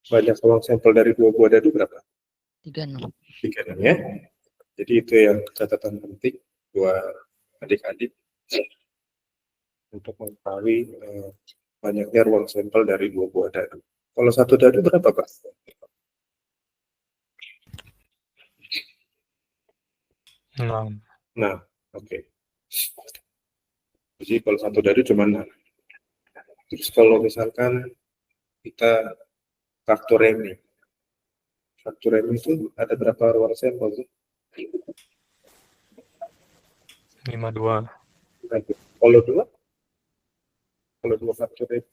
banyak peluang sampel dari 2 buah dadu berapa? 36. 36 ya. Jadi itu yang catatan penting buat adik-adik untuk mengetahui banyaknya ruang sampel dari 2 buah dadu. Kalau 1 dadu berapa, Pak? Nah, oke. Jadi kalau 1 dadu cuma 6. Terus kalau misalkan kita faktor remi. Faktor remi itu ada berapa ruang sampel? 52. Kalau 2? Kalau 2 faktor remi.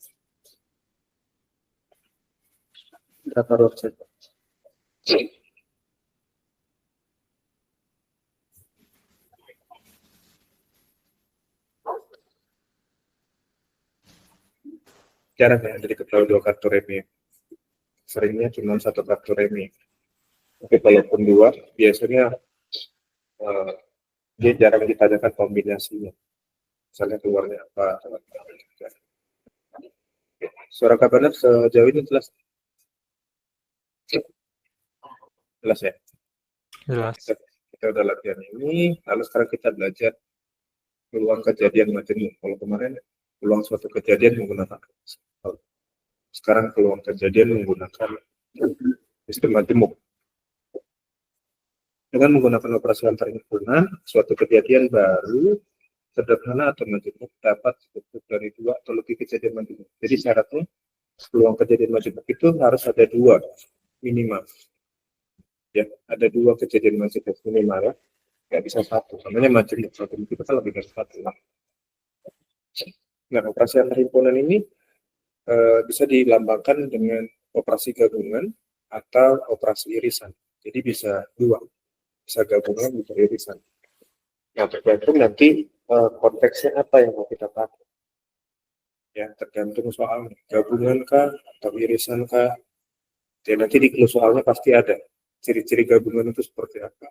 Berapa ruang sampel? Jarang ya jadi ketahui 2 faktor remi. Seringnya cuma 1 faktor remi. Tapi kalaupun 2, biasanya dia jarang ditanyakan kombinasinya. Misalnya keluarnya apa. Suara Kak Benar sejauh ini jelas? Jelas ya? Jelas. Kita udah latihan ini, lalu sekarang kita belajar peluang kejadian majemuk. Kalau kemarin peluang suatu kejadian menggunakan sekarang peluang kejadian menggunakan sistem majemuk. Dengan menggunakan operasi antar himpunan, suatu kejadian baru sederhana atau majemuk dapat terbentuk dari 2 atau lebih kejadian majemuk. Jadi syaratnya peluang kejadian majemuk itu harus ada 2 minimal. Ya, ada 2 kejadian majemuk minimal ya. Nggak bisa 1. Namanya majemuk. Majemuk itu kan lebih dari 1. Nah, operasi antar himpunan ini bisa dilambangkan dengan operasi gabungan atau operasi irisan. Jadi bisa 2. Bisa gabungan, bisa irisan. Nah, tergantung nanti konteksnya apa yang mau kita pakai. Ya, tergantung soal gabungan kah atau irisan kah. Ya, nanti di clue soalnya pasti ada. Ciri-ciri gabungan itu seperti apa.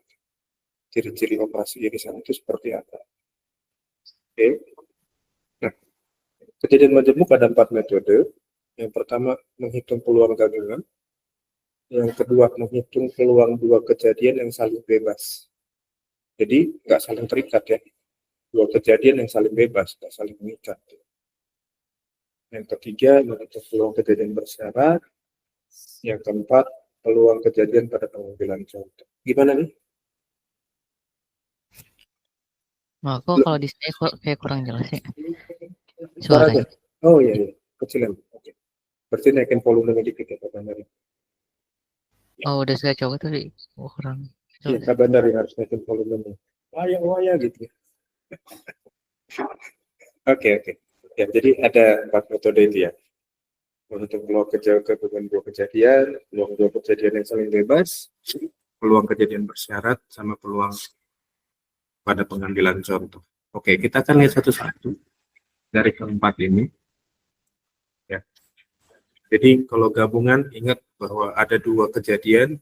Ciri-ciri operasi irisan itu seperti apa. Oke. Nah, kejadian majemuk ada 4 metode. Yang pertama, menghitung peluang gabungan. Yang kedua, menghitung peluang 2 kejadian yang saling bebas. Jadi, nggak saling terikat ya. 2 kejadian yang saling bebas, nggak saling mengikat. Yang ketiga, menghitung peluang kejadian bersyarat. Yang keempat, peluang kejadian pada pengambilan contoh. Gimana nih? Nah, kok kalau di sini kayak kurang jelas ya Suaranya? suaranya. Oh iya, kecilan. Oke. Berarti naikin volumenya dikit ya, Kak Bandari. Oh, udah saya coba tadi. Oh, kurang. Iya, Kak Bandari harus naikin volumenya. Waya gitu ya. Oke. Ya, jadi ada 4 metode itu ya. Untuk peluang gabungan 2 kejadian, peluang 2 kejadian yang saling bebas, peluang kejadian bersyarat, sama peluang pada pengambilan contoh. Oke, kita akan lihat satu-satu dari keempat ini. Ya. Jadi kalau gabungan, ingat bahwa ada 2 kejadian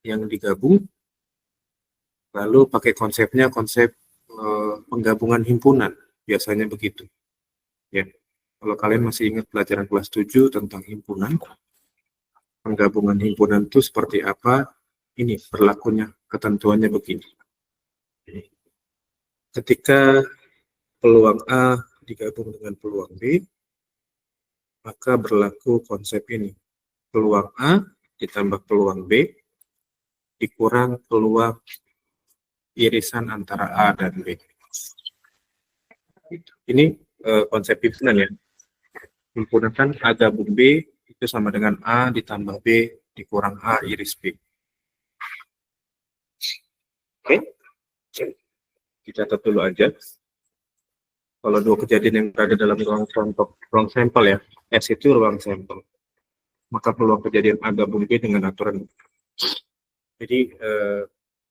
yang digabung, lalu pakai konsepnya konsep penggabungan himpunan, biasanya begitu. Ya. Kalau kalian masih ingat pelajaran kelas 7 tentang himpunan, penggabungan himpunan itu seperti apa, ini berlakunya, ketentuannya begini. Ketika peluang A digabung dengan peluang B, maka berlaku konsep ini. Peluang A ditambah peluang B dikurang peluang irisan antara A dan B. Ini konsep himpunan ya. Himpunan kan A gabung B itu sama dengan A ditambah B dikurang A iris B. Oke? Kita catat dulu aja. Kalau 2 kejadian yang berada dalam ruang sampel ya, S itu ruang sampel. Maka peluang kejadian A gabung B dengan aturan. Jadi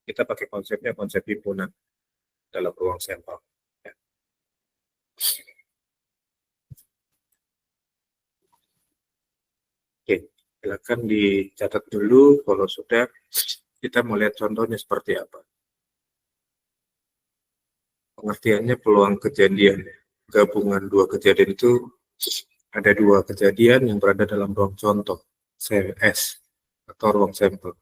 kita pakai konsepnya konsep himpunan dalam ruang sampel. Ya. Oke, silakan dicatat dulu. Kalau sudah, kita mau lihat contohnya seperti apa. Pengertiannya peluang kejadian gabungan 2 kejadian itu ada 2 kejadian yang berada dalam ruang contoh. S atau ruang sampel.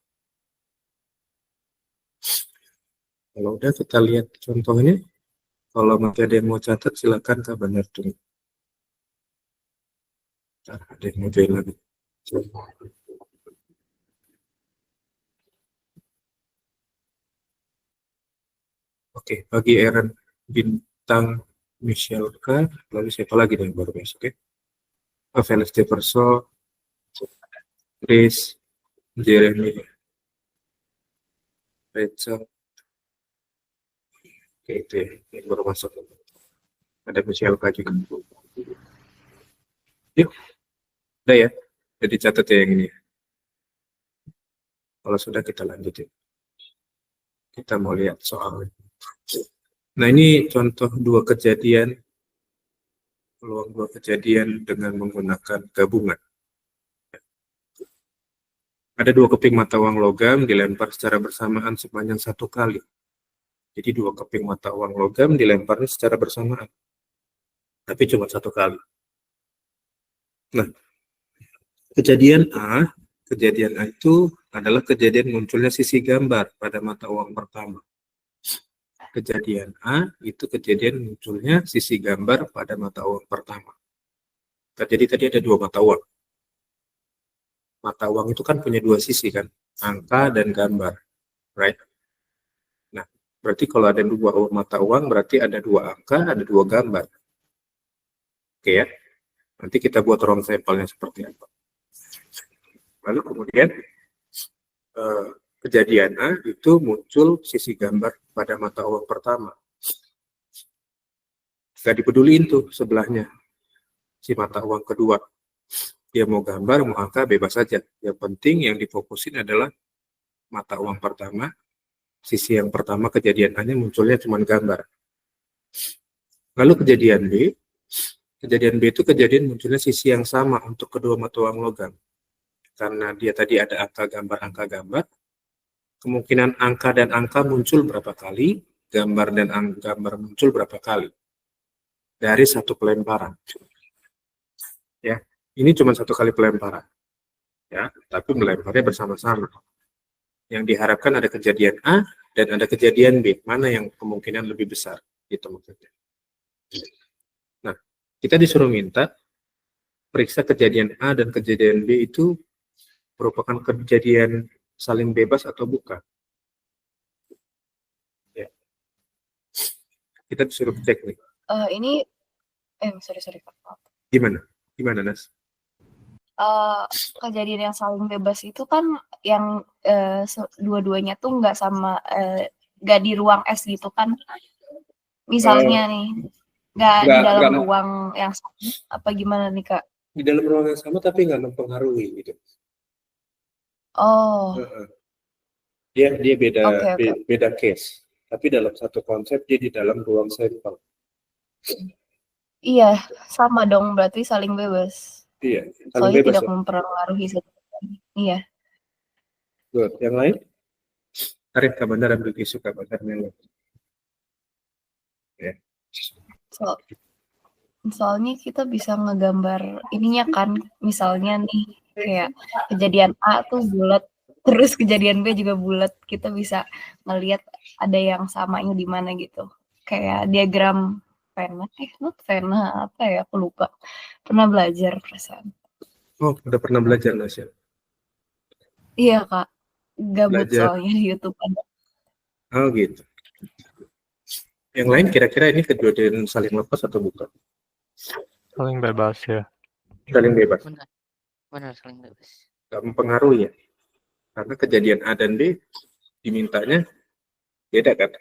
Kalau udah kita lihat contohnya, kalau masih ada yang mau catat silakan Kak Bandar tunggu. Ada yang mau join lagi. Oke, bagi Aaron Bintang Michelle K, lalu siapa lagi yang baru masuk ya? Felix Jefferson, Chris, Jeremy, Rachel. Oke, itu ya, yang baru masuk. Ada Michelle K juga. Yuk, udah ya. Jadi catat ya yang ini. Kalau sudah kita lanjutin. Kita mau lihat soal. Nah, ini contoh dua kejadian, peluang dua kejadian dengan menggunakan gabungan. Ada dua keping mata uang logam dilempar secara bersamaan sepanjang 1 kali. Jadi dua keping mata uang logam dilemparnya secara bersamaan. Tapi cuma 1 kali. Nah, kejadian A itu adalah kejadian munculnya sisi gambar pada mata uang pertama. Kejadian A itu kejadian munculnya sisi gambar pada mata uang pertama. Jadi tadi ada dua mata uang. Mata uang itu kan punya dua sisi kan, angka dan gambar, right? Nah, berarti kalau ada dua mata uang berarti ada dua angka, ada dua gambar. Oke ya, nanti kita buat ruang sampelnya seperti apa. Lalu kemudian kejadian A itu muncul sisi gambar pada mata uang pertama. Gak dipeduliin tuh sebelahnya, si mata uang kedua. Dia mau gambar, mau angka, bebas saja. Yang penting yang difokusin adalah mata uang pertama. Sisi yang pertama kejadian A-nya munculnya cuma gambar. Lalu kejadian B itu kejadian munculnya sisi yang sama untuk kedua mata uang logam. Karena dia tadi ada angka gambar, kemungkinan angka dan angka muncul berapa kali, gambar dan gambar muncul berapa kali. Dari satu pelemparan. Ya, ini cuma 1 kali pelemparan. Ya, tapi melemparnya bersama-sama. Yang diharapkan ada kejadian A dan ada kejadian B. Mana yang kemungkinan lebih besar? Itu maksudnya. Nah, kita disuruh minta periksa kejadian A dan kejadian B itu merupakan kejadian saling bebas atau bukan. Ya. Kita disuruh cek nih. Sorry. Gimana, Nas? Kejadian yang saling bebas itu kan yang dua-duanya tuh nggak di ruang S gitu kan? Misalnya nih, nggak di dalam ruang yang sama, apa gimana nih Kak? Di dalam ruang yang sama tapi nggak mempengaruhi gitu. Oh. Dia beda Okay. beda case. Tapi dalam satu konsep dia di dalam ruang sampel. Iya, sama dong berarti saling bebas. Iya, saling Soalnya bebas. tidak mempengaruhi satu. Iya. Good. Yang lain? Tarik Kak Bandar ambil tisu Kak Bandar Melo. Ya. Soalnya kita bisa ngegambar ininya kan, misalnya nih kayak kejadian A tuh bulat, terus kejadian B juga bulat, kita bisa ngelihat ada yang samanya di mana gitu. Kayak diagram Venn, apa ya, aku lupa. Pernah belajar perasaan. Oh, udah pernah belajar Nasya? Iya Kak, gabut Belajar. soalnya di YouTube ada. Oh gitu. Yang lain kira-kira ini kejadian saling lepas atau bukan? Saling bebas ya. Saling bebas. Benar saling bebas. Gak mempengaruhi ya. Karena kejadian A dan B dimintanya beda kan.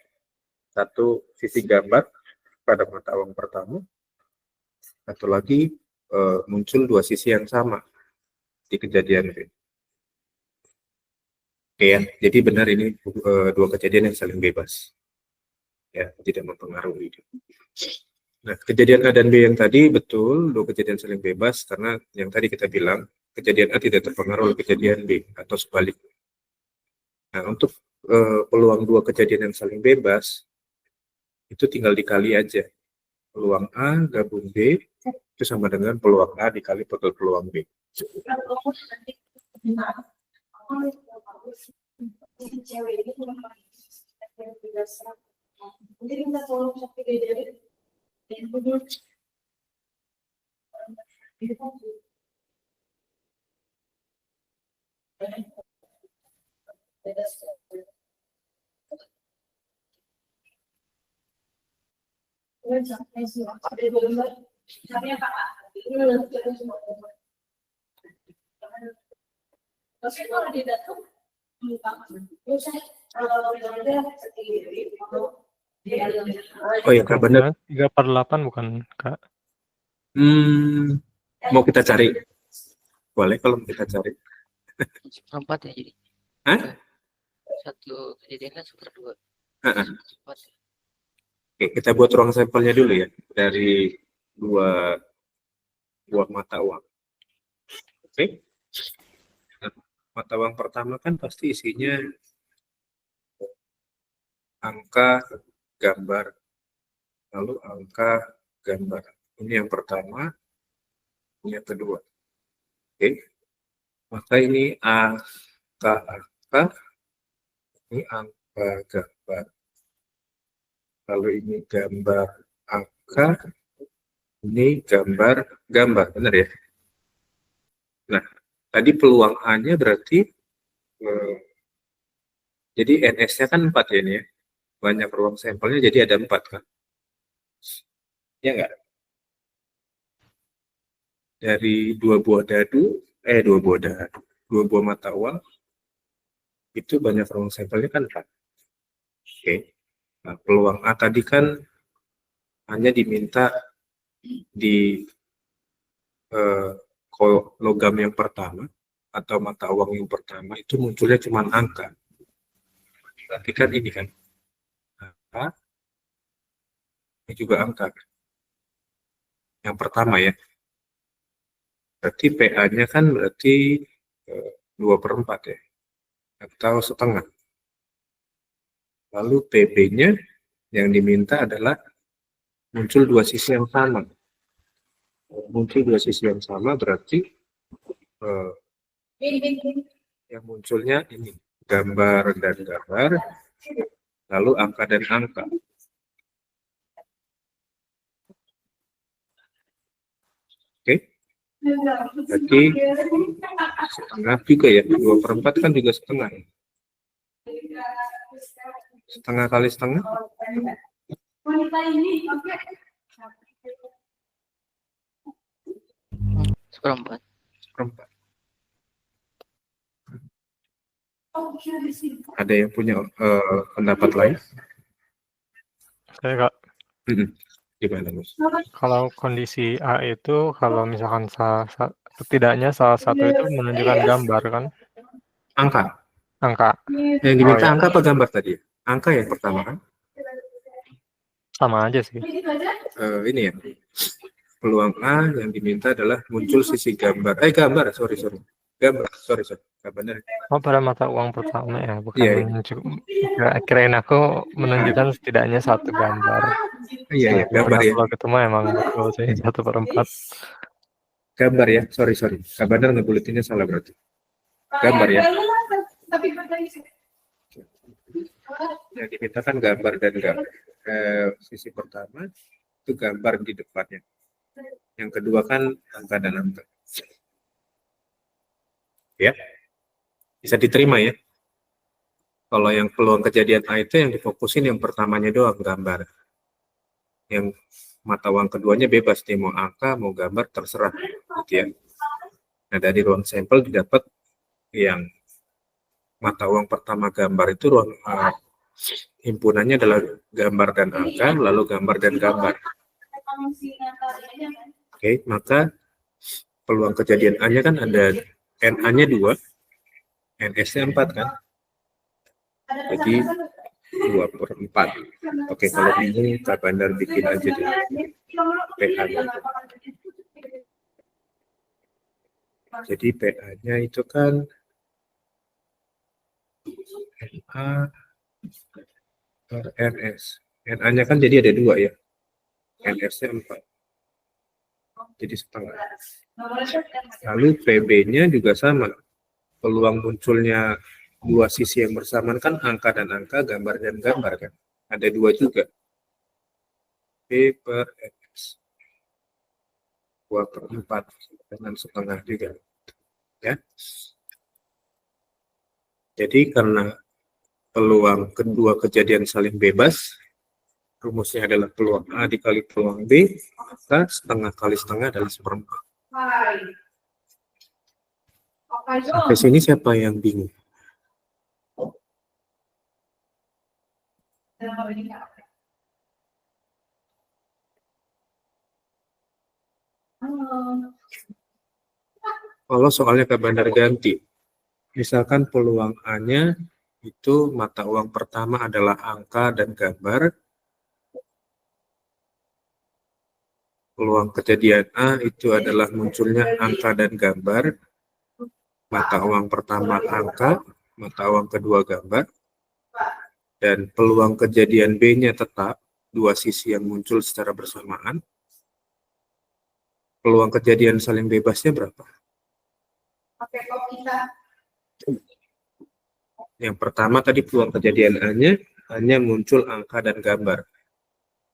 Satu sisi gambar pada mata uang pertama. Satu lagi muncul dua sisi yang sama di kejadian B. Oke ya, jadi benar ini dua kejadian yang saling bebas. Ya, tidak mempengaruhi. Nah, kejadian A dan B yang tadi betul, dua kejadian saling bebas karena yang tadi kita bilang kejadian A tidak terpengaruh oleh kejadian B atau sebaliknya. Nah, untuk peluang dua kejadian yang saling bebas itu tinggal dikali aja. Peluang A gabung B itu sama dengan peluang A dikali peluang B. Oh ya Kak, benar. 3/8 bukan Kak? Mau kita cari? Boleh kalau kita cari. 1/4 ya jadi. Hah? Satu kejadian kan 1/2. Heeh. 1/4. Oke, kita buat ruang sampelnya dulu ya, dari dua mata uang. Oke. Nah, mata uang pertama kan pasti isinya angka, gambar, lalu angka, gambar. Ini yang pertama, ini yang kedua. Oke. Maka ini angka, ini angka, gambar. Lalu ini gambar angka, ini gambar, benar ya? Nah, tadi peluang A-nya berarti, jadi NS-nya kan 4 ya ini ya? Banyak ruang sampelnya, jadi ada 4 kan? Ya nggak? Dari dua buah mata uang, itu banyak ruang sampelnya kan 4. Oke. Nah, peluang A tadi kan hanya diminta di logam yang pertama atau mata uang yang pertama itu munculnya cuma angka. Berarti kan ini kan angka, ini juga angka. Yang pertama ya. Berarti PA-nya kan berarti 2/4 ya, atau setengah. Lalu PB-nya yang diminta adalah muncul dua sisi yang sama. Muncul dua sisi yang sama berarti yang munculnya ini gambar dan gambar, lalu angka dan angka. Oke, berarti setengah juga ya, 2/4 kan juga setengah. Setengah kali setengah. Seperempat. Ada yang punya pendapat lain? Saya Kak, Gimana Mas? kalau kondisi A itu kalau misalkan setidaknya salah satu itu menunjukkan gambar kan? Angka. Angka. Yang diminta Oh, ya. angka apa gambar tadi? Angka yang pertama kan? Sama aja sih. Ini ya. Peluang A yang diminta adalah muncul sisi gambar. Sorry. Gambar, sorry. Benar. Oh, pada mata uang pertama ya, bukan Iya. kirain aku menunjukkan setidaknya satu gambar. Iya, gambar ya. Kalau ketemu emang betul sih 1/4. Gambar ya, sorry. Kak Bandar ngebuletinnya salah berarti. Gambar ya. Yang dimintakan gambar dan gambar. Sisi pertama itu gambar di depannya. Yang kedua kan angka dan angka. Ya, bisa diterima ya. Kalau yang peluang kejadian A itu yang difokusin yang pertamanya doang gambar. Yang mata uang keduanya bebas nih, mau angka, mau gambar, terserah gitu ya. Nah, dari ruang sampel didapat yang mata uang pertama gambar itu ruang himpunannya adalah gambar dan angka, lalu gambar dan gambar. Oke, maka peluang kejadian A-nya kan ada NA-nya 2, NS-nya 4 kan. Jadi 2/4. Oke, kalau bingung Kak Bandar bikin aja deh PA-nya. Jadi PA-nya itu kan NA per NS. NA-nya kan jadi ada 2 ya. NS-nya 4. Jadi setengah. Lalu PB-nya juga sama. peluang munculnya dua sisi yang bersamaan kan angka dan angka, gambar dan gambar kan. Ada dua juga. P per X. 2/4 dengan setengah juga. Ya. Jadi karena peluang kedua kejadian saling bebas, rumusnya adalah peluang A dikali peluang B, maka setengah kali setengah adalah 1/4. Sampai sini siapa yang bingung? Kalau soalnya ke bandar ganti, misalkan peluang A-nya itu mata uang pertama adalah angka dan gambar. Peluang kejadian A itu adalah munculnya angka dan gambar. Mata uang pertama angka, mata uang kedua gambar. Dan peluang kejadian B-nya tetap dua sisi yang muncul secara bersamaan. Peluang kejadian saling bebasnya berapa? Yang pertama tadi peluang kejadian A-nya hanya muncul angka dan gambar.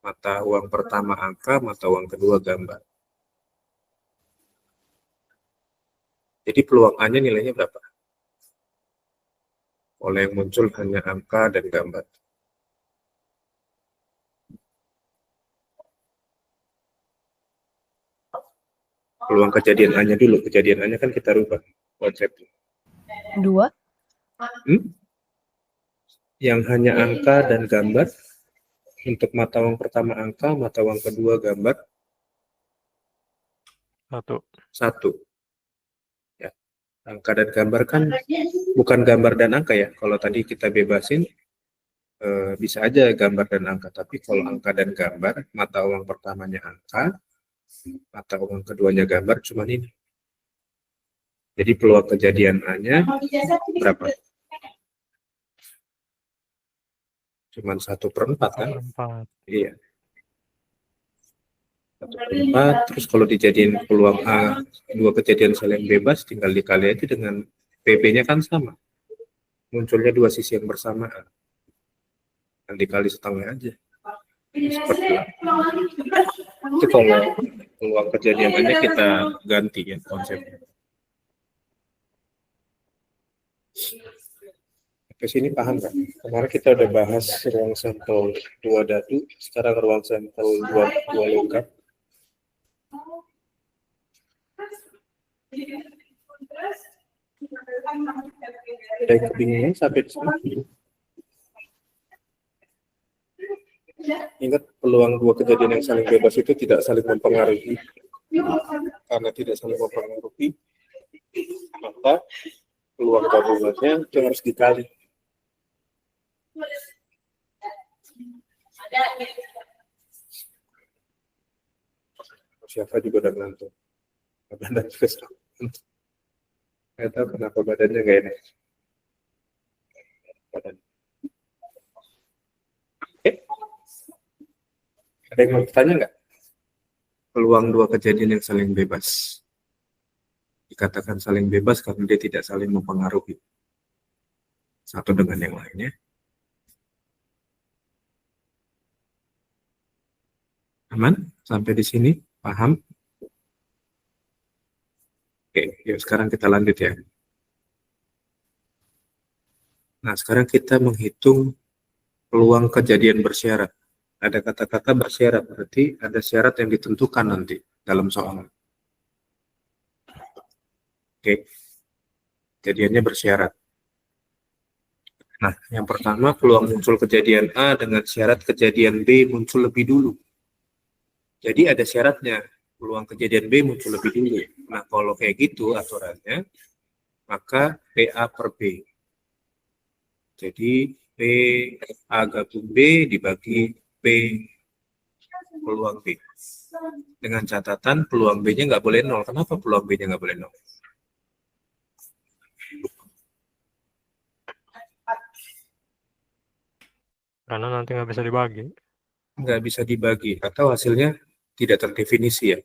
Mata uang pertama angka, mata uang kedua gambar. Jadi peluang A-nya nilainya berapa? Oleh yang muncul hanya angka dan gambar. Peluang kejadian A-nya dulu. Kejadian A-nya kan kita rubah konsepnya. 2. Yang hanya angka dan gambar. Untuk mata uang pertama angka, mata uang kedua gambar. 1. Ya. Angka dan gambar kan bukan gambar dan angka ya. Kalau tadi kita bebasin, bisa aja gambar dan angka. Tapi kalau angka dan gambar, mata uang pertamanya angka, mata uang keduanya gambar, cuma ini. Jadi peluang kejadian A-nya berapa? Cuman 1/4 kan? 1/4. Iya. 1/4, terus kalau dijadiin peluang A, dua kejadian saling bebas, tinggal dikali aja dengan PB-nya kan sama. Munculnya dua sisi yang bersamaan. Dan dikali setengah aja. Seperti itu kalau peluang kejadiannya kita ganti ya konsepnya. Ke sini paham kan? Kemarin kita udah bahas ruang sampel 2 dadu, sekarang ruang sampel 2 logam. Ada yang kebingungan sampai di sini? Ingat peluang dua kejadian yang saling bebas itu tidak saling mempengaruhi. Karena tidak saling mempengaruhi, maka peluang gabungannya itu harus dikali. Siapa juga udah ngantuk. Badan juga ngantuk. Saya tahu kenapa badannya nggak enak. Badan. Ada yang mau bertanya nggak? Peluang dua kejadian yang saling bebas. Dikatakan saling bebas karena dia tidak saling mempengaruhi satu dengan yang lainnya. Aman? Sampai di sini? Paham? Oke, yuk sekarang kita lanjut ya. Nah, sekarang kita menghitung peluang kejadian bersyarat. Ada kata-kata bersyarat, berarti ada syarat yang ditentukan nanti dalam soal. Oke, kejadiannya bersyarat. Nah, yang pertama peluang muncul kejadian A dengan syarat kejadian B muncul lebih dulu. Jadi ada syaratnya, peluang kejadian B muncul lebih dulu. Nah, kalau kayak gitu aturannya, maka PA per B. Jadi P A gabung B dibagi P peluang B. Dengan catatan peluang B-nya nggak boleh 0. Kenapa peluang B-nya nggak boleh 0? Karena nanti nggak bisa dibagi. Nggak bisa dibagi atau hasilnya tidak terdefinisi ya.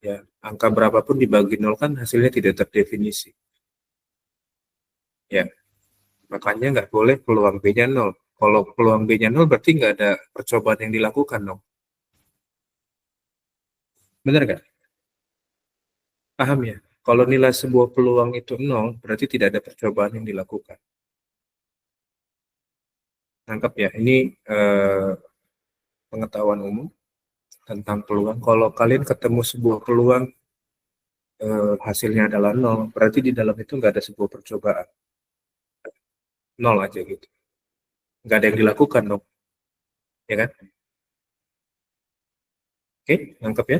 Ya, angka berapapun dibagi 0 kan hasilnya tidak terdefinisi. Ya, makanya nggak boleh peluang B-nya 0. Kalau peluang B-nya 0 berarti nggak ada percobaan yang dilakukan dong. Benar nggak? Paham ya? Kalau nilai sebuah peluang itu 0, berarti tidak ada percobaan yang dilakukan. Nangkep ya? Ini pengetahuan umum tentang peluang. Kalau kalian ketemu sebuah peluang hasilnya adalah 0, berarti di dalam itu nggak ada sebuah percobaan. 0 aja gitu. Nggak ada yang dilakukan dong. Ya kan? Oke, nangkep ya?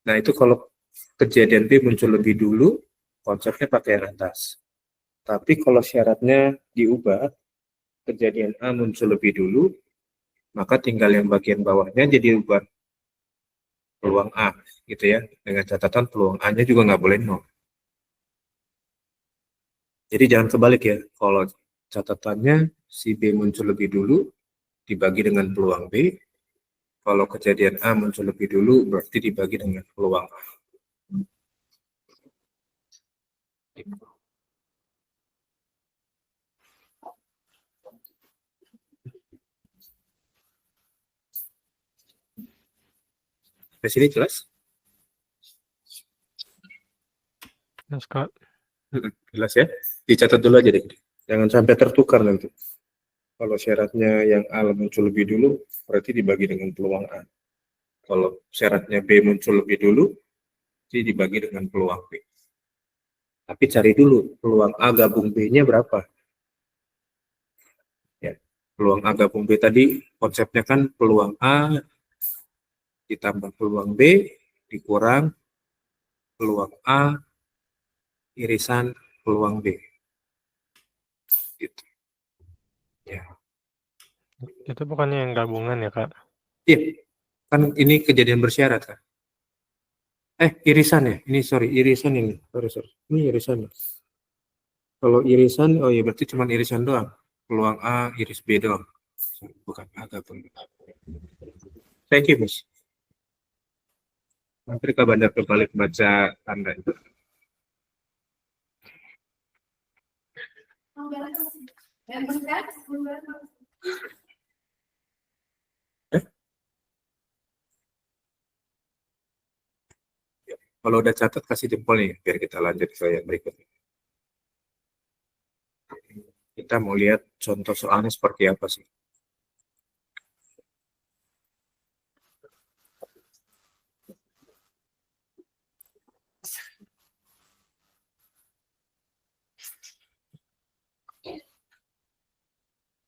Nah, itu kalau kejadian B muncul lebih dulu, konsepnya pakai yang atas. Tapi kalau syaratnya diubah, kejadian A muncul lebih dulu, maka tinggal yang bagian bawahnya jadi ubah peluang A, gitu ya. Dengan catatan peluang A-nya juga nggak boleh 0. Jadi jangan kebalik ya. Kalau catatannya si B muncul lebih dulu, dibagi dengan peluang B. Kalau kejadian A muncul lebih dulu, berarti dibagi dengan peluang A. Di sini jelas? Yes, Kak. Jelas ya? Dicatat dulu aja deh. Jangan sampai tertukar nanti. Kalau syaratnya yang A muncul lebih dulu, berarti dibagi dengan peluang A. Kalau syaratnya B muncul lebih dulu, jadi dibagi dengan peluang B. Tapi cari dulu peluang A gabung B-nya berapa. Ya, peluang A gabung B tadi konsepnya kan peluang A ditambah peluang B dikurang peluang A irisan peluang B. Gitu. Ya. Itu bukannya yang gabungan ya, Kak? Iya, kan ini kejadian bersyarat kan. Irisan ya. Ini sorry, irisan ini. Sorry. Ini irisan. Kalau irisan, oh iya berarti cuma irisan doang. Peluang A, iris B doang. Bukan A gabung. Thank you, Mas. Nanti ke bandar kebalik baca tanda itu. Kalau udah catat kasih jempol nih biar kita lanjut ke yang berikutnya. Kita mau lihat contoh soalnya seperti apa sih.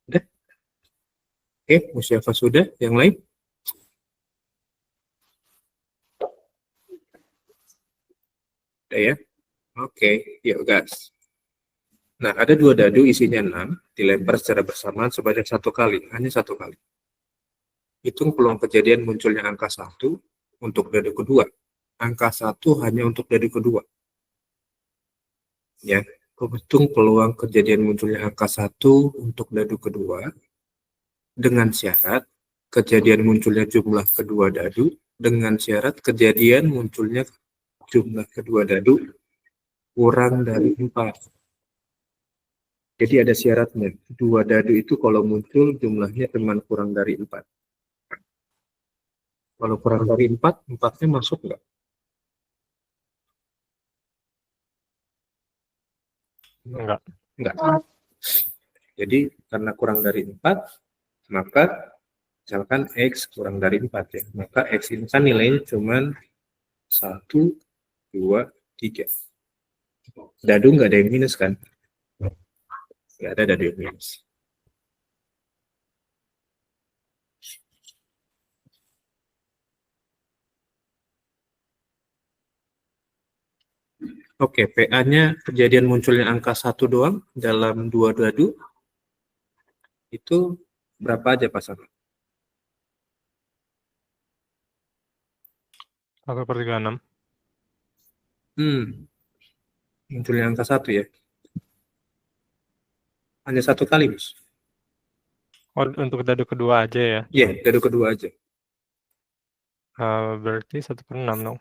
Udah? Oke, Musyafa sudah. Yang lain? Udah ya? Oke, yuk guys. Nah, ada dua dadu isinya 6, dilempar secara bersamaan sebanyak 1 kali, hanya 1 kali. Hitung peluang kejadian munculnya angka 1 untuk dadu kedua. Angka 1 hanya untuk dadu kedua. Ya, hitung peluang kejadian munculnya angka 1 untuk dadu kedua dengan syarat kejadian munculnya jumlah kedua dadu dengan syarat kejadian munculnya jumlah kedua dadu kurang dari 4. Jadi ada syaratnya. Dua dadu itu kalau muncul jumlahnya cuma kurang dari 4. Kalau kurang dari 4, 4-nya masuk nggak? Enggak. Enggak. Jadi karena kurang dari 4, maka misalkan X kurang dari 4 ya. Maka X ini kan nilainya cuma 1, 2, 3. Dadu nggak ada yang minus kan? Nggak ada dadu yang minus. Oke, PA-nya kejadian munculnya angka 1 doang dalam 2 dadu. Itu berapa aja pasangan? 1/36. Munculnya angka 1 ya. Hanya 1 kali, Mas. Oh, untuk dadu kedua aja ya? Iya, dadu kedua aja. Berarti 1/6 dong.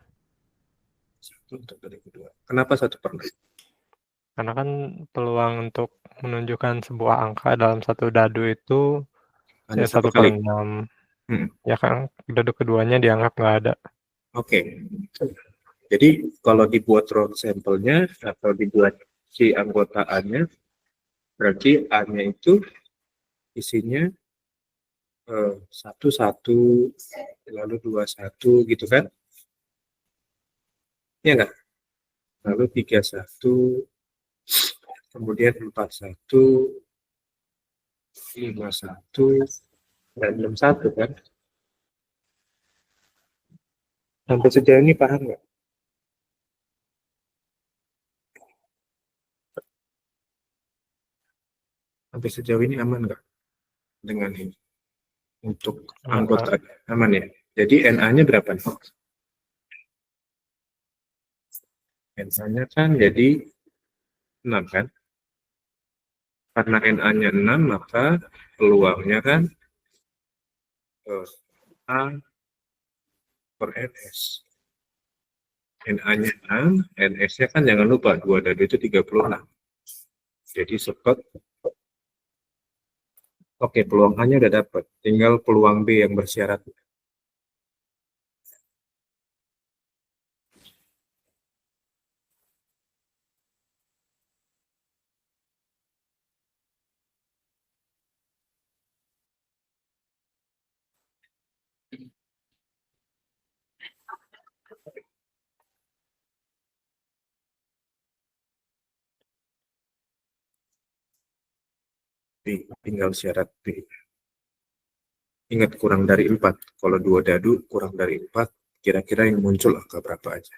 1 untuk dadu kedua. Kenapa 1/6? Karena kan peluang untuk menunjukkan sebuah angka dalam satu dadu itu Hanya ya satu 1 per kali. 6. Hmm. Ya kan dadu keduanya dianggap nggak ada. Oke. Jadi kalau dibuat round sampelnya atau dibuat si anggotaannya, berarti A-nya itu isinya 1 1, lalu 2 1 gitu kan? Iya nggak? Lalu 3 1, kemudian 4 1, 5 1, dan 6 1 kan? Sampai sejauh ini paham nggak? Sampai sejauh ini aman nggak dengan ini? Untuk Aman, Kak. anggota aman ya? Jadi NA-nya berapa nih? NA-nya kan jadi 6 kan? Karena NA-nya 6, maka peluangnya kan A per NS. NA-nya 6, NS-nya kan jangan lupa 2 dadu itu 36. Jadi sepet. Oke, peluang A-nya udah dapat. Tinggal peluang B yang bersyarat. B, tinggal syarat B. Ingat kurang dari 4. Kalau 2 dadu kurang dari 4, kira-kira yang muncul angka berapa aja?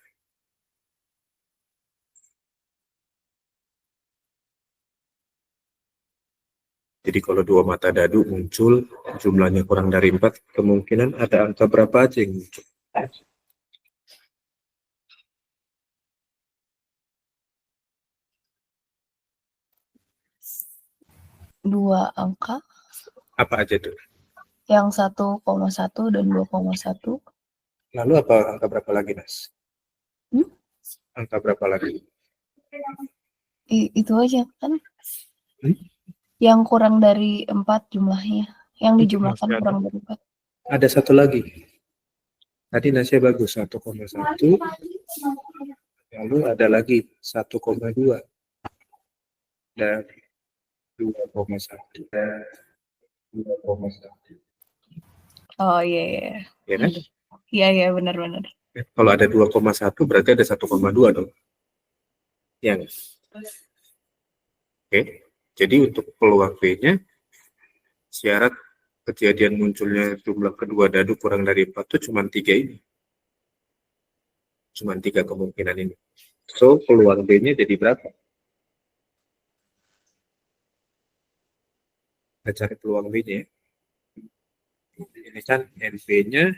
Jadi kalau 2 mata dadu muncul, jumlahnya kurang dari 4, kemungkinan ada angka berapa aja yang muncul? 2 angka. Apa aja tuh? Yang 1,1 dan 2,1. Lalu apa angka berapa lagi, Nas? Angka berapa lagi? Itu aja kan? Hmm? Yang kurang dari 4 jumlahnya. Yang dijumlahkan Masih ada. kurang dari 4. Ada satu lagi. Tadi Nasnya bagus, 1,1. Lalu ada lagi 1,2. Dan 2,1. Dan 2,1. Oh iya, iya. Ya kan? Iya, benar-benar. Kalau ada 2,1 berarti ada 1,2 dong. Yang. Oke. Jadi untuk peluang B-nya, syarat kejadian munculnya jumlah kedua dadu kurang dari 4 itu cuma 3 ini. Cuma 3 kemungkinan ini. So, peluang B-nya jadi berapa? Kita cari peluang B-nya ya. Ini kan NP-nya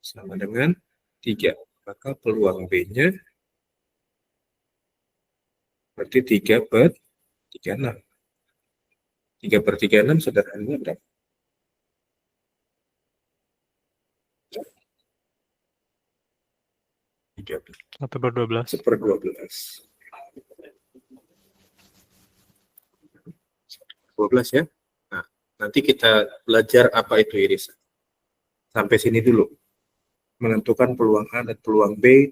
sama dengan 3. Maka peluang B-nya berarti 3 per 36. 3 per 36 sederhananya berapa? 1 per 12. 1 per 12. 12 ya. Nah, nanti kita belajar apa itu irisan. Sampai sini dulu. Menentukan peluang A dan peluang B,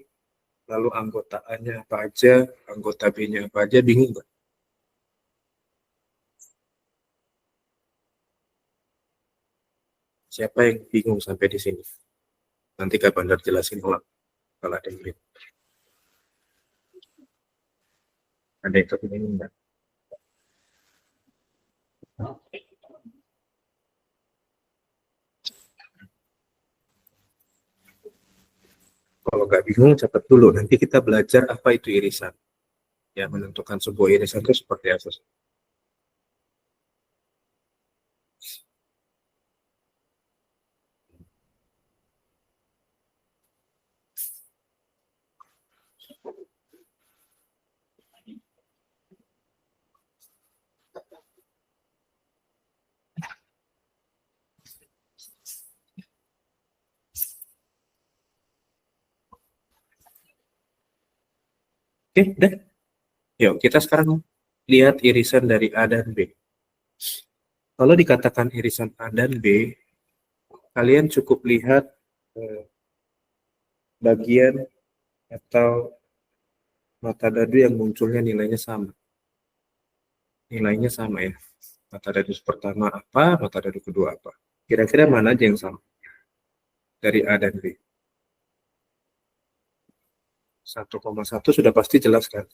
lalu anggota A-nya apa aja, anggota B-nya apa aja, bingung nggak? Siapa yang bingung sampai di sini? Nanti Kak Bandar jelasin ulang kalau ada yang bingung. Ada yang kebingungan nggak? Kalau nggak bingung, catat dulu. Nanti kita belajar apa itu irisan. Ya, menentukan sebuah irisan itu seperti apa. Oke, dah. Yuk, kita sekarang lihat irisan dari A dan B. Kalau dikatakan irisan A dan B, kalian cukup lihat bagian atau mata dadu yang munculnya nilainya sama. Nilainya sama ya. Mata dadu pertama apa, mata dadu kedua apa. Kira-kira mana aja yang sama dari A dan B? 1,1 sudah pasti jelas kan?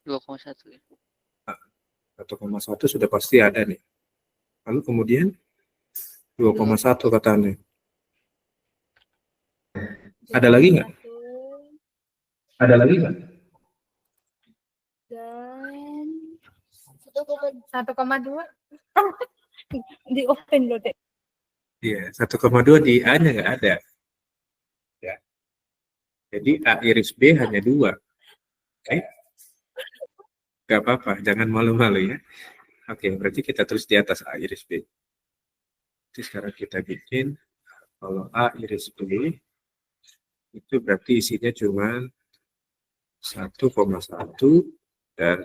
2,1 ya. 1,1 sudah pasti ada nih. Lalu kemudian 2,1 katanya. Ada lagi nggak? Ada lagi nggak? Dan 1,2 di open loh deh. Iya, 1,2 di A-nya nggak ada. Ya. Jadi A iris B hanya 2. Oke? Nggak apa-apa, jangan malu-malu ya. Oke, berarti kita terus di atas A iris B. Jadi sekarang kita bikin, kalau A iris B, itu berarti isinya cuma 1,1 dan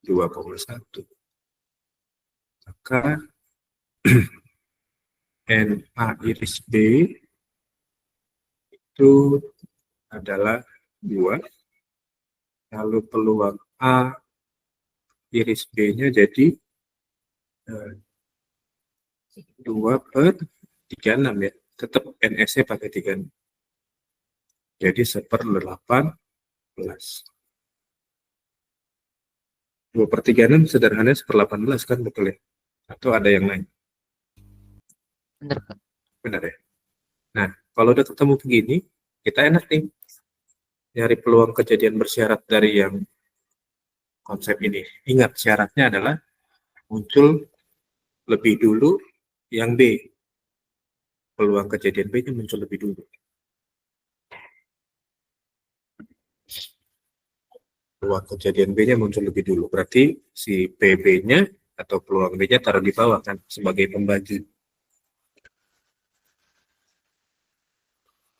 2,1. Maka NA iris B itu adalah 2. Lalu peluang A iris B-nya jadi 2/36 ya. Tetap NS-nya pakai 36. Jadi 1/18. 2/36 sederhananya 1/18 kan, betul ya? Atau ada yang lain? Bener Kak. Benar ya? Nah, kalau udah ketemu begini, kita enak nih nyari peluang kejadian bersyarat dari yang konsep ini. Ingat, syaratnya adalah muncul lebih dulu yang B. Peluang kejadian B-nya muncul lebih dulu. Peluang kejadian B-nya muncul lebih dulu. Berarti si PB-nya atau peluang B-nya taruh di bawah kan sebagai pembagi.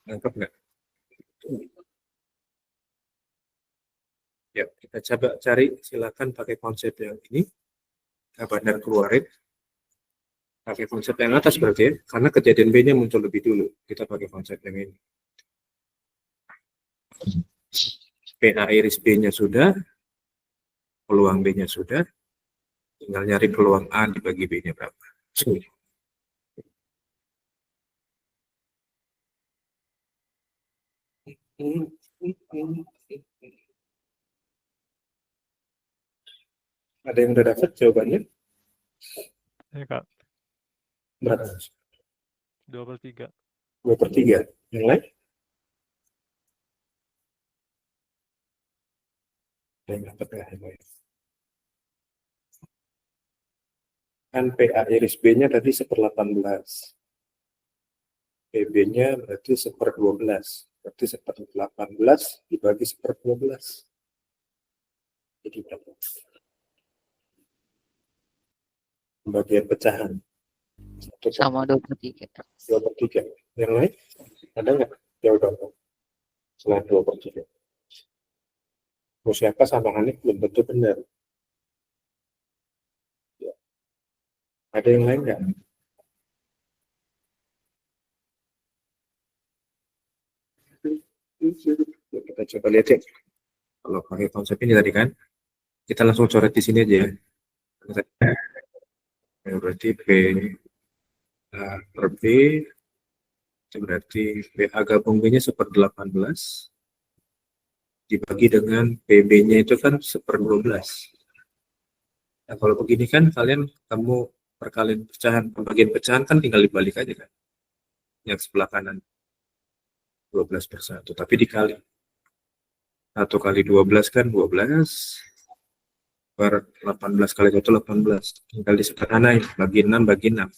Nangkep nggak? Ya, kita coba cari, silakan pakai konsep yang ini. Kita bandar keluarin. Pakai konsep yang atas berarti ya, karena kejadian B-nya muncul lebih dulu. Kita pakai konsep yang ini. PA iris B-nya sudah, peluang B-nya sudah, tinggal nyari peluang A dibagi B-nya berapa. Ada yang udah dapat jawabannya? Ya Kak, Berapa? 2/3. 2/3. Yang lain? Ada yang dapat nggak yang lain? Kan PA iris B-nya tadi 1/18. PB-nya berarti 1/12. Berarti 1/18 dibagi 1/12. Jadi berapa? Pembagian pecahan. Sama 2/3. 2/3. Yang lain? Ada nggak jawabannya? Selain 2/3. Mau siapa sama Hanif belum tentu benar. Ya. Ada yang lain nggak? Yuk, kita coba lihat ya. Kalau pakai konsep ini tadi kan, kita langsung coret di sini aja ya. Berarti P per B itu berarti PA gabung B-nya 1/18 dibagi dengan PB-nya itu kan 1/12. Nah, kalau begini kan kalian ketemu perkalian pecahan, pembagian pecahan kan tinggal dibalik aja kan. Yang sebelah kanan 12/1, tapi dikali 1 kali 12 kan 12 per 18 kali 1 18. Tinggal disederhanain, bagi 6 bagi 6.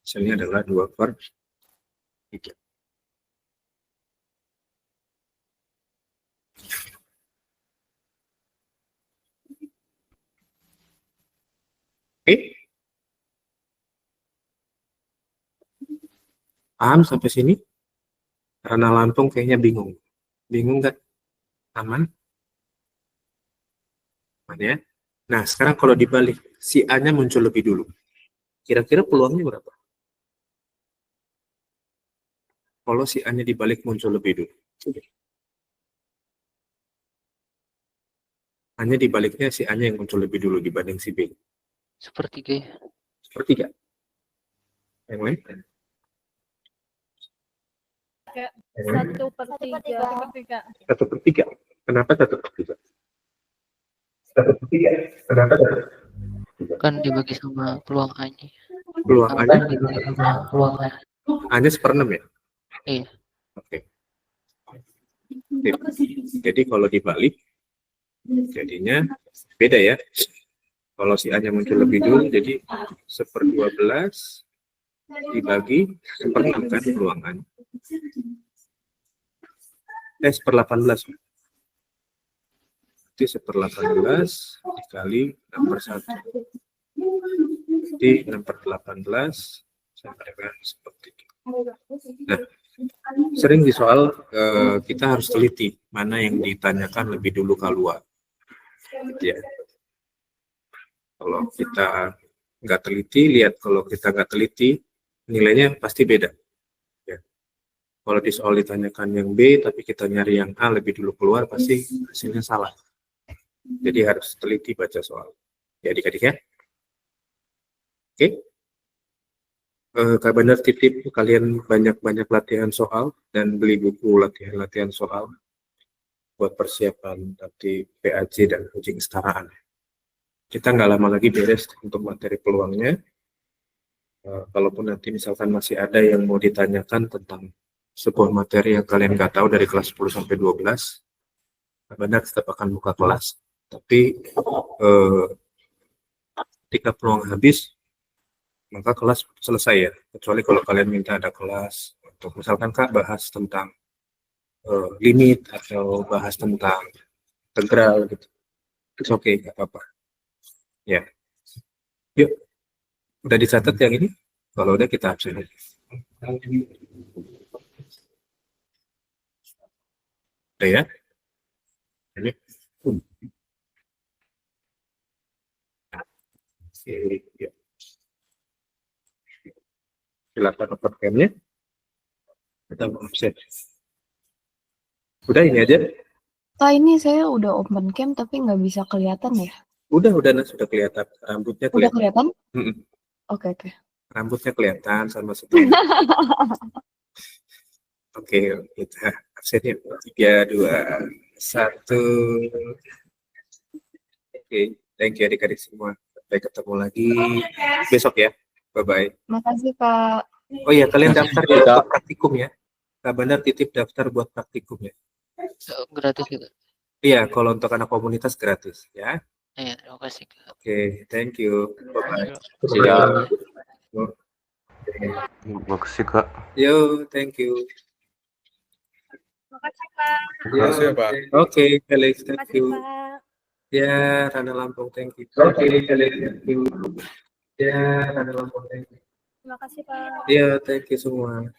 Hasilnya adalah 2/3. Oke? Paham sampai sini? Karena Lampung kayaknya bingung. Bingung nggak? Aman? Ya. Nah, sekarang kalau dibalik, si A-nya muncul lebih dulu. Kira-kira peluangnya berapa? Kalau si A-nya dibalik muncul lebih dulu. Hanya dibaliknya si A-nya yang muncul lebih dulu dibanding si B. Sepertiga ya. Sepertiga. Yang lain? Kayak Yang lain? 1/3. 1/3. Kenapa 1/3? 1/3. Kenapa 1/3? Kan dibagi sama peluang A-nya. Peluang Sama A-nya? dibagi sama peluang A. A-nya 1/6 ya? Iya. Oke. Sip. Jadi kalau dibalik, jadinya beda ya. Kalau si A-nya muncul lebih dulu, jadi 1/12 dibagi 1/6 kan peluang A-nya. 1/18. Jadi 1/18 dikali 6/1. Jadi 6/18 sama dengan seperti itu. Nah, sering di soal kita harus teliti mana yang ditanyakan lebih dulu keluar. Ya. Kalau kita nggak teliti, lihat kalau kita nggak teliti, nilainya pasti beda. Ya. Kalau di soal ditanyakan yang B, tapi kita nyari yang A lebih dulu keluar, pasti hasilnya salah. Jadi harus teliti baca soal. Ya adik-adik ya. Oke. Kak Bandar titip kalian banyak-banyak latihan soal dan beli buku latihan-latihan soal buat persiapan nanti PAJ dan ujian kesetaraan. Kita nggak lama lagi beres untuk materi peluangnya. Kalaupun nanti misalkan masih ada yang mau ditanyakan tentang sebuah materi yang kalian nggak tahu dari kelas 10 sampai 12, Kak Bandar tetap akan buka kelas. Tapi ketika peluang habis, maka kelas selesai ya, kecuali kalau kalian minta ada kelas untuk misalkan Kak bahas tentang limit atau bahas tentang integral gitu. It's okay, nggak apa-apa. Ya. Yuk, udah dicatat yang ini? Kalau udah kita absen. Udah ya? Ini. Ya. Silakan open cam-nya. Kita mau absen. Udah ini aja. Kak, ini saya udah open cam tapi nggak bisa kelihatan ya? Udah Nas, sudah kelihatan. Rambutnya Udah kelihatan. kelihatan? Oke. Rambutnya kelihatan sama seperti. Oke, kita absennya 3, 2, 1. Oke, thank you adik-adik semua. Sampai ketemu lagi besok ya. Bye-bye. Makasih Kak. Oh iya, kalian daftar ya buat praktikum ya. Kak Bandar titip daftar buat praktikum ya. Gratis juga. Iya, kalau untuk anak komunitas gratis ya. Iya, terima kasih Kak. Oke, thank you. Bye-bye. Siap. Makasih Kak. Yo, thank you. Makasih Pak. Makasih Pak. Oke, Felix, thank Makasih you. Pak. Ya, Rana Lampung, thank you. Oke, Felix, thank you. Ya, Rana Lampung, thank you. Terima kasih Pak. Ya, thank you semua.